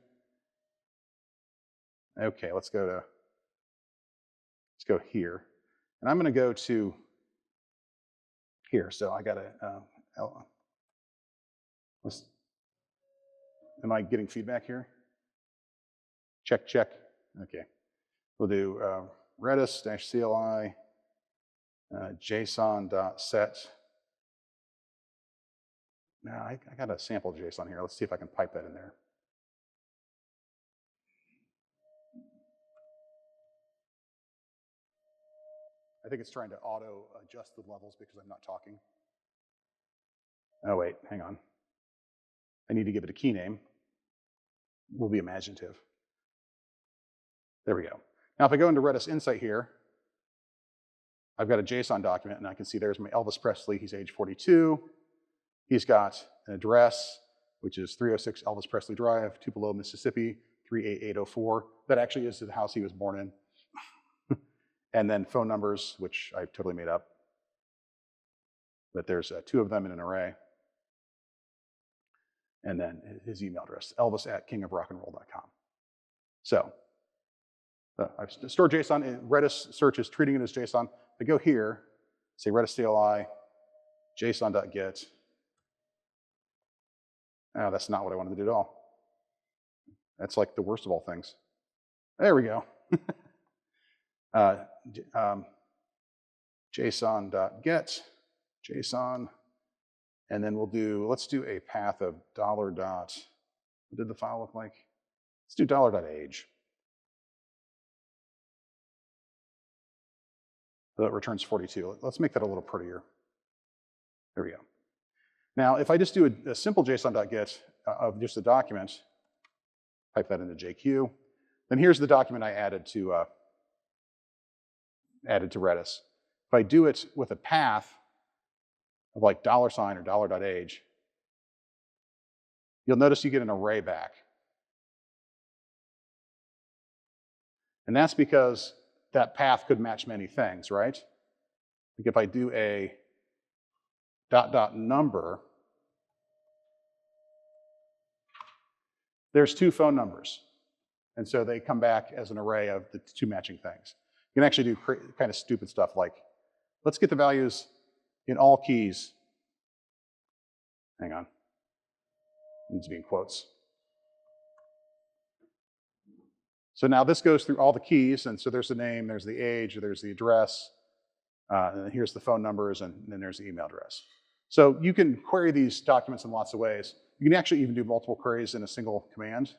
Okay, let's go here. And I'm going to go to here. So I got to, am I getting feedback here? Check, check. Okay. We'll do Redis-CLI JSON.set. Now, I got a sample JSON here. Let's see if I can pipe that in there. I think it's trying to auto-adjust the levels because I'm not talking. Oh, wait, hang on. I need to give it a key name. We'll be imaginative. There we go. Now, if I go into Redis Insight here, I've got a JSON document, and I can see there's my Elvis Presley. He's age 42. He's got an address, which is 306 Elvis Presley Drive, Tupelo, Mississippi, 38804. That actually is the house he was born in. And then phone numbers, which I've totally made up. But there's 2 of them in an array. And then his email address, elvis@kingofrockandroll.com. So I've stored JSON. And Redis search is treating it as JSON. I go here, say Redis CLI, json.get. Oh, that's not what I wanted to do at all. That's like the worst of all things. There we go. JSON.get, JSON, and then let's do a path of $. What did the file look like? Let's do $.age. So that returns 42. Let's make that a little prettier. There we go. Now, if I just do a simple JSON.get of just a document, type that into JQ, then here's the document I added to Redis. If I do it with a path of like $sign or $.age, you'll notice you get an array back. And that's because that path could match many things, right? Like if I do a ... number, there's 2 phone numbers. And so they come back as an array of the 2 matching things. You can actually do kind of stupid stuff like, let's get the values in all keys. Hang on. It needs to be in quotes. So now this goes through all the keys, and so there's the name, there's the age, there's the address, and then here's the phone numbers, and then there's the email address. So you can query these documents in lots of ways. You can actually even do multiple queries in a single command.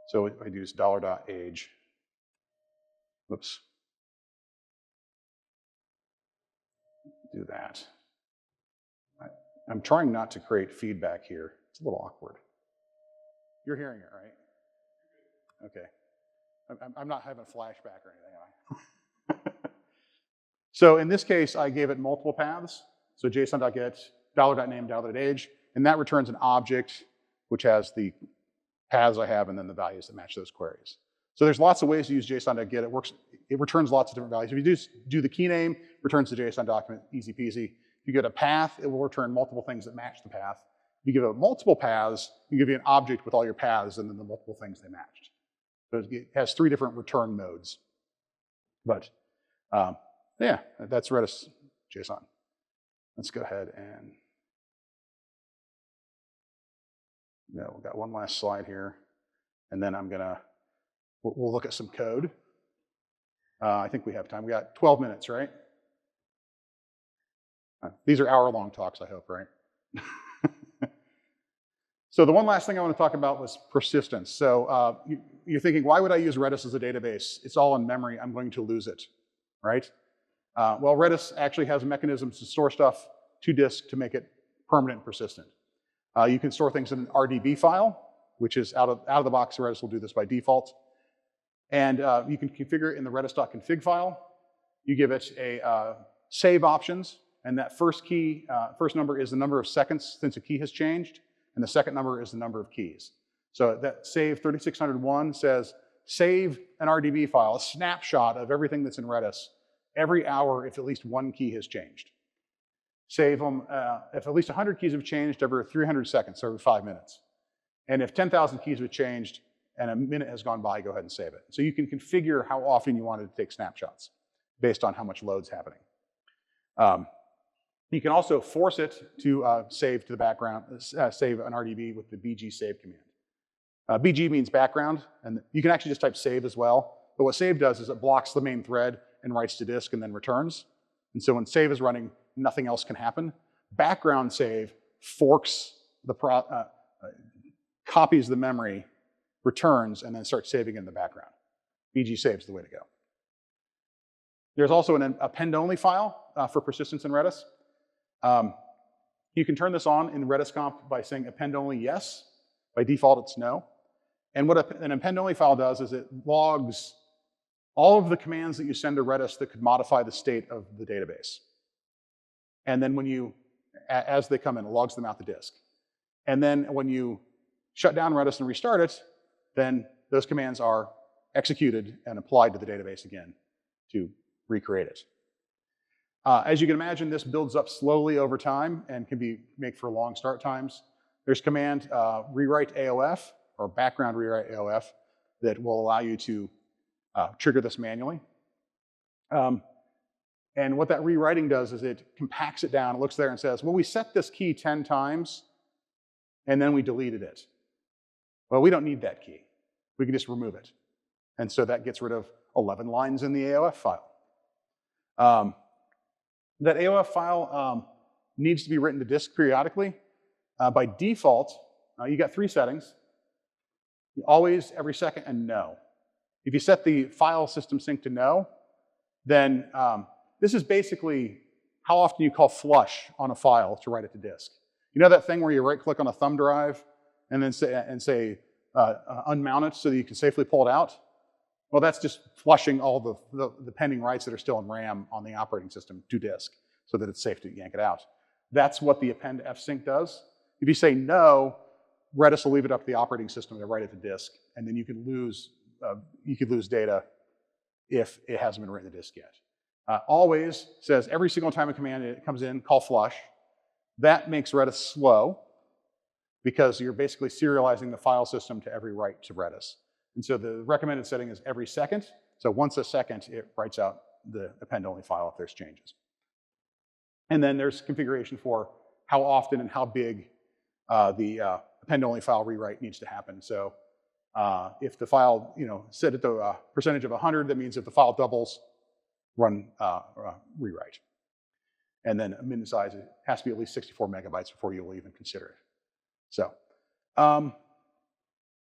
So I use $.age. Whoops. Do that. I'm trying not to create feedback here. It's a little awkward. You're hearing it, right? Okay. I'm not having a flashback or anything, am I? So in this case, I gave it multiple paths. So JSON.get, $.name, $.age, and that returns an object which has the paths I have and then the values that match those queries. So there's lots of ways to use JSON.get. It returns lots of different values. If you do the key name, returns the JSON document, easy peasy. If you get a path, it will return multiple things that match the path. If you give it multiple paths, you give you an object with all your paths and then the multiple things they matched. So it has 3 different return modes. But yeah, that's Redis JSON. Let's go ahead and, we've got one last slide here. And then we'll look at some code. I think we have time. We got 12 minutes, right? These are hour-long talks, I hope, right? So the one last thing I want to talk about was persistence. So you're thinking, why would I use Redis as a database? It's all in memory. I'm going to lose it, right? Well, Redis actually has mechanisms to store stuff to disk to make it permanent and persistent. You can store things in an RDB file, which is out of the box. Redis will do this by default. And you can configure it in the redis.config file. You give it a save options, and that first number is the number of seconds since a key has changed, and the second number is the number of keys. So that save 3601 says, save an RDB file, a snapshot of everything that's in Redis, every hour if at least 1 key has changed. Save them if at least 100 keys have changed every 300 seconds, so every 5 minutes. And if 10,000 keys have changed and a minute has gone by, go ahead and save it. So you can configure how often you want it to take snapshots based on how much load's happening. You can also force it to save to the background, save an RDB with the bg save command. bg means background, and you can actually just type save as well. But what save does is it blocks the main thread and writes to disk and then returns. And so when save is running, nothing else can happen. Background save forks copies the memory, returns, and then starts saving in the background. bg save is the way to go. There's also an append-only file for persistence in Redis. You can turn this on in Redis comp by saying append-only yes. By default, it's no. And what an append-only file does is it logs all of the commands that you send to Redis that could modify the state of the database. And then as they come in, it logs them out the disk. And then when you shut down Redis and restart it, then those commands are executed and applied to the database again to recreate it. As you can imagine, this builds up slowly over time and can make for long start times. There's command rewrite AOF, or background rewrite AOF, that will allow you to trigger this manually. And what that rewriting does is it compacts it down. It looks there and says, well, we set this key 10 times, and then we deleted it. Well, we don't need that key. we can just remove it. And so that gets rid of 11 lines in the AOF file. That AOF file needs to be written to disk periodically. By default, you got 3 settings. Always, every second, and no. If you set the file system sync to no, then this is basically how often you call flush on a file to write it to disk. You know that thing where you right-click on a thumb drive and then say unmount it so that you can safely pull it out? Well, that's just flushing all the pending writes that are still in RAM on the operating system to disk so that it's safe to yank it out. That's what the append fsync does. If you say no, Redis will leave it up to the operating system to write it to disk, and then you could lose data if it hasn't been written to disk yet. Always says every single time a command it comes in, call flush. That makes Redis slow because you're basically serializing the file system to every write to Redis. And so the recommended setting is every second. So once a second, it writes out the append-only file if there's changes. And then there's configuration for how often and how big the append-only file rewrite needs to happen. So if the file, set at the percentage of 100, that means if the file doubles, run rewrite. And then a min size, it has to be at least 64 megabytes before you'll even consider it. So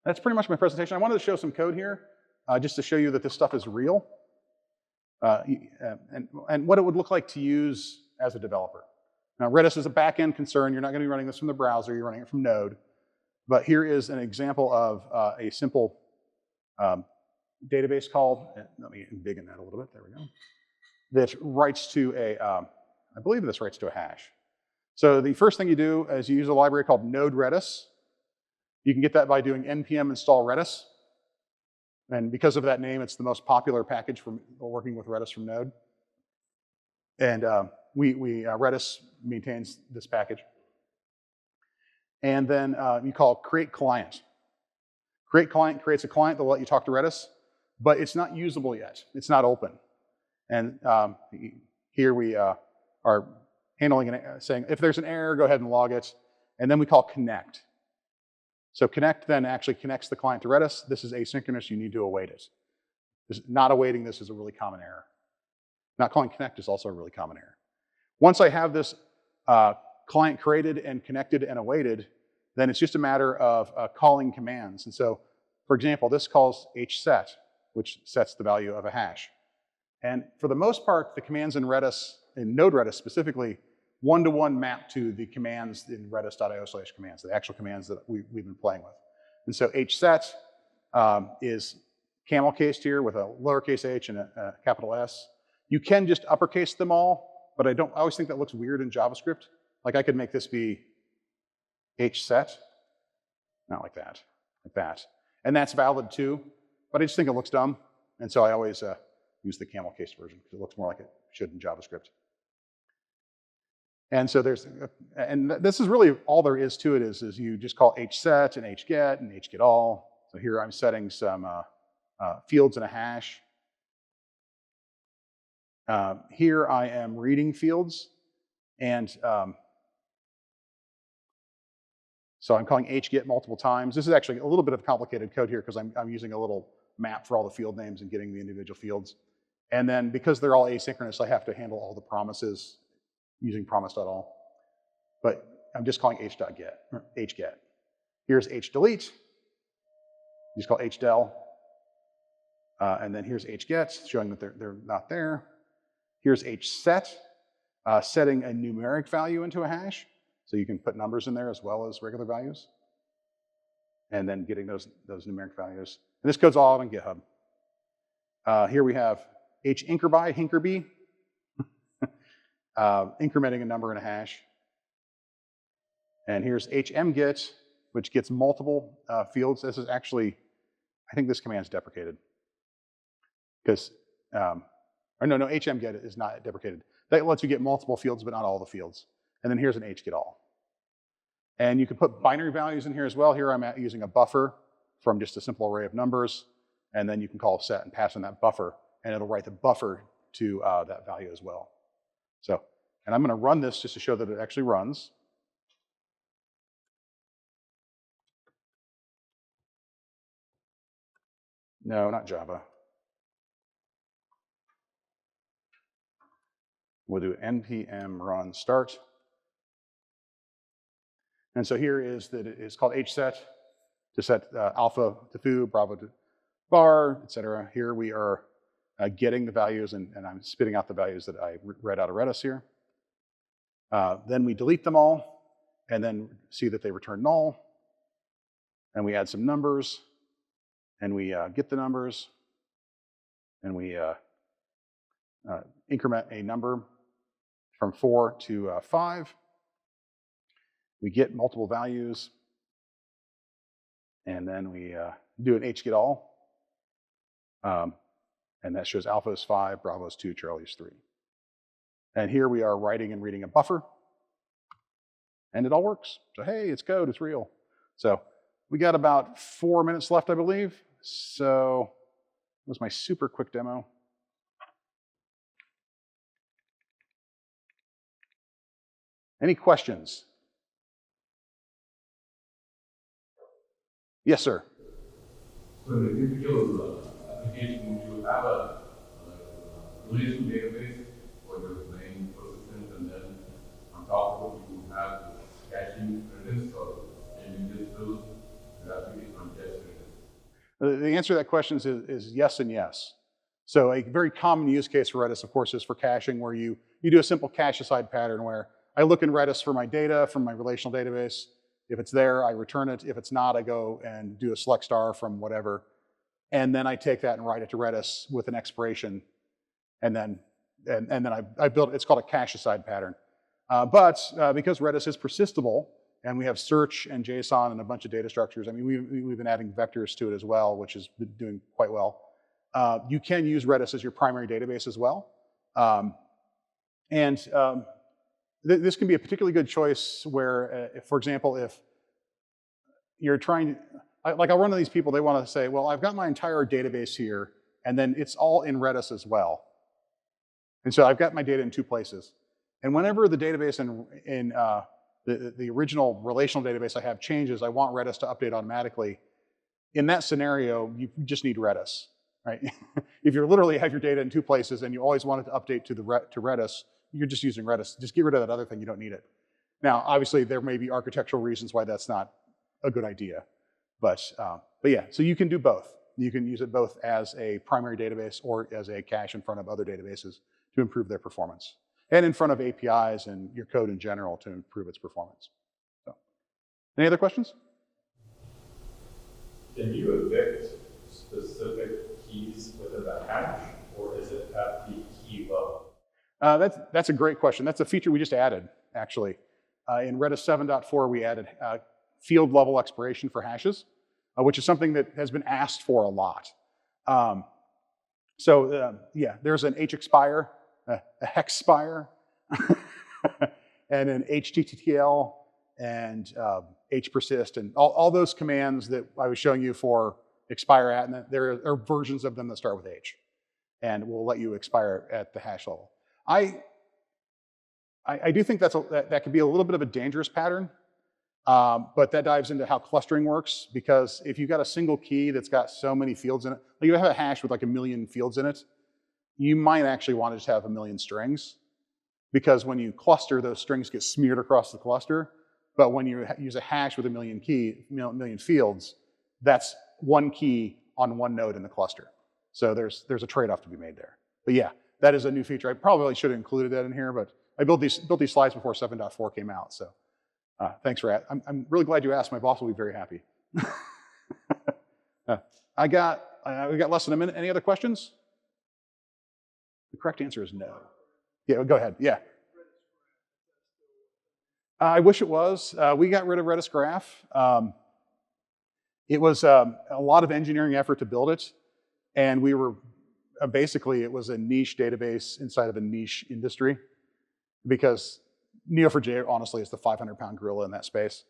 that's pretty much my presentation. I wanted to show some code here just to show you that this stuff is real and what it would look like to use as a developer. Now, Redis is a back-end concern. You're not going to be running this from the browser. You're running it from Node. But here is an example of a simple database call. Let me embiggen that a little bit. There we go. That writes to I believe this writes to a hash. So the first thing you do is you use a library called Node Redis. You can get that by doing npm install Redis. And because of that name, it's the most popular package for working with Redis from Node. And Redis maintains this package. And then you call create client. Create client creates a client that will let you talk to Redis, but it's not usable yet. It's not open. And here we are handling saying if there's an error, go ahead and log it. And then we call connect. So connect then actually connects the client to Redis. This is asynchronous. You need to await it. Not awaiting this is a really common error. Not calling connect is also a really common error. Once I have this client created and connected and awaited, then it's just a matter of calling commands. And so, for example, this calls hset, which sets the value of a hash. And for the most part, the commands in Redis, in Node Redis specifically, one-to-one map to the commands in redis.io/commands, the actual commands that we've been playing with. And so hset is camel cased here with a lowercase h and a capital S. You can just uppercase them all, but I always think that looks weird in JavaScript. Like I could make this be hset, not like that, like that. And that's valid too, but I just think it looks dumb. And so I always use the camel cased version because it looks more like it should in JavaScript. And so and this is really all there is to it is you just call hset and hget and hgetall. So here I'm setting some fields in a hash. Here I am reading fields, and so I'm calling hget multiple times. This is actually a little bit of complicated code here because I'm using a little map for all the field names and getting the individual fields. And then because they're all asynchronous, I have to handle all the promises using promise.all. But I'm just calling hget. Here's hdelete. You just call hdel. And then here's hget, showing that they're not there. Here's hset, setting a numeric value into a hash. So you can put numbers in there as well as regular values. And then getting those numeric values. And this code's all out on GitHub. Here we have hinkerby, incrementing a number in a hash. And here's hmget, which gets multiple fields. This is actually, I think this command's deprecated. Because, no, hmget is not deprecated. That lets you get multiple fields, but not all the fields. And then here's an hgetall. And you can put binary values in here as well. Here I'm using a buffer from just a simple array of numbers. And then you can call set and pass in that buffer, and it'll write the buffer to that value as well. So, and I'm going to run this just to show that it actually runs. No, not Java. We'll do npm run start. And so here is that it's called hset to set alpha to foo, bravo to bar, etc. Here we are getting the values, and I'm spitting out the values that I read out of Redis here. Then we delete them all, and then see that they return null. And we add some numbers, and we get the numbers, and we increment a number from 4 to 5. We get multiple values, and then we do an hgetAll. And that shows alpha is 5, bravo is 2, Charlie is 3. And here we are writing and reading a buffer, and it all works. So hey, it's code, it's real. So we got about 4 minutes left, I believe. So that was my super quick demo. Any questions? Yes, sir. So in the typical application, you have a relational database for your main persistence, and then on top of it, you have this caching Redis, and you just build the application on just Redis. The answer to that question is yes and yes. So a very common use case for Redis, of course, is for caching, where you do a simple cache aside pattern where I look in Redis for my data from my relational database. If it's there, I return it. If it's not, I go and do a select star from whatever. And then I take that and write it to Redis with an expiration. And then I build, it's called a cache aside pattern. But because Redis is persistable, and we have search and JSON and a bunch of data structures, I mean, we've been adding vectors to it as well, which is doing quite well. You can use Redis as your primary database as well. This can be a particularly good choice where, for example, if you're trying to, like I'll run into these people, they want to say, well, I've got my entire database here, and then it's all in Redis as well. And so I've got my data in 2 places. And whenever the database in the original relational database I have changes, I want Redis to update automatically. In that scenario, you just need Redis, right? If you literally have your data in 2 places and you always want it to update to Redis, you're just using Redis. Just get rid of that other thing, you don't need it. Now, obviously, there may be architectural reasons why that's not a good idea. But yeah, so you can do both. You can use it both as a primary database or as a cache in front of other databases to improve their performance. And in front of APIs and your code in general to improve its performance. So, any other questions? Can you evict specific keys within the hash, or is it at the key level? That's a great question. That's a feature we just added, actually. In Redis 7.4, we added field level expiration for hashes, which is something that has been asked for a lot. Yeah, there's an hexpire, a hexpire, and an httl, and hpersist, and all those commands that I was showing you for expire at, and there are versions of them that start with H, and will let you expire at the hash level. I do think that could be a little bit of a dangerous pattern, but that dives into how clustering works, because if you've got a single key that's got so many fields in it, like you have a hash with like 1 million fields in it, you might actually want to just have 1 million strings, because when you cluster, those strings get smeared across the cluster. But when you use a hash with 1 million fields, that's 1 key on 1 node in the cluster. So there's a trade-off to be made there. But yeah, that is a new feature. I probably should have included that in here, but I built these slides before 7.4 came out. So thanks for asking. I'm really glad you asked. My boss will be very happy. We got less than a minute. Any other questions? The correct answer is no. Yeah, go ahead. Yeah. I wish it was. We got rid of Redis Graph. It was a lot of engineering effort to build it, and we were basically, it was a niche database inside of a niche industry, because Neo4j honestly is the 500-pound gorilla in that space.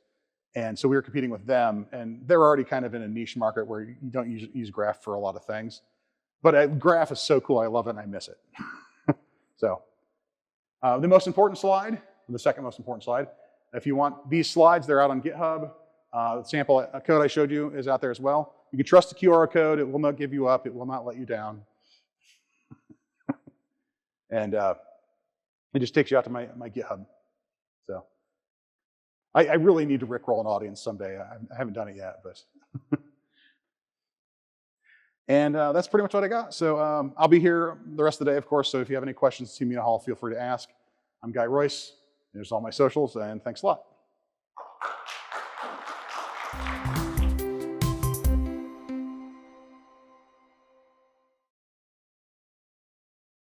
And so we were competing with them, and they're already kind of in a niche market where you don't use Graph for a lot of things. But Graph is so cool, I love it and I miss it. So the most important slide, the second most important slide, if you want these slides, they're out on GitHub. The sample code I showed you is out there as well. You can trust the QR code. It will not give you up. It will not let you down. And it just takes you out to my GitHub. So I really need to rickroll an audience someday. I haven't done it yet, but. And that's pretty much what I got. So I'll be here the rest of the day, of course. So if you have any questions, see me in the hall, feel free to ask. I'm Guy Royse. There's all my socials, and thanks a lot.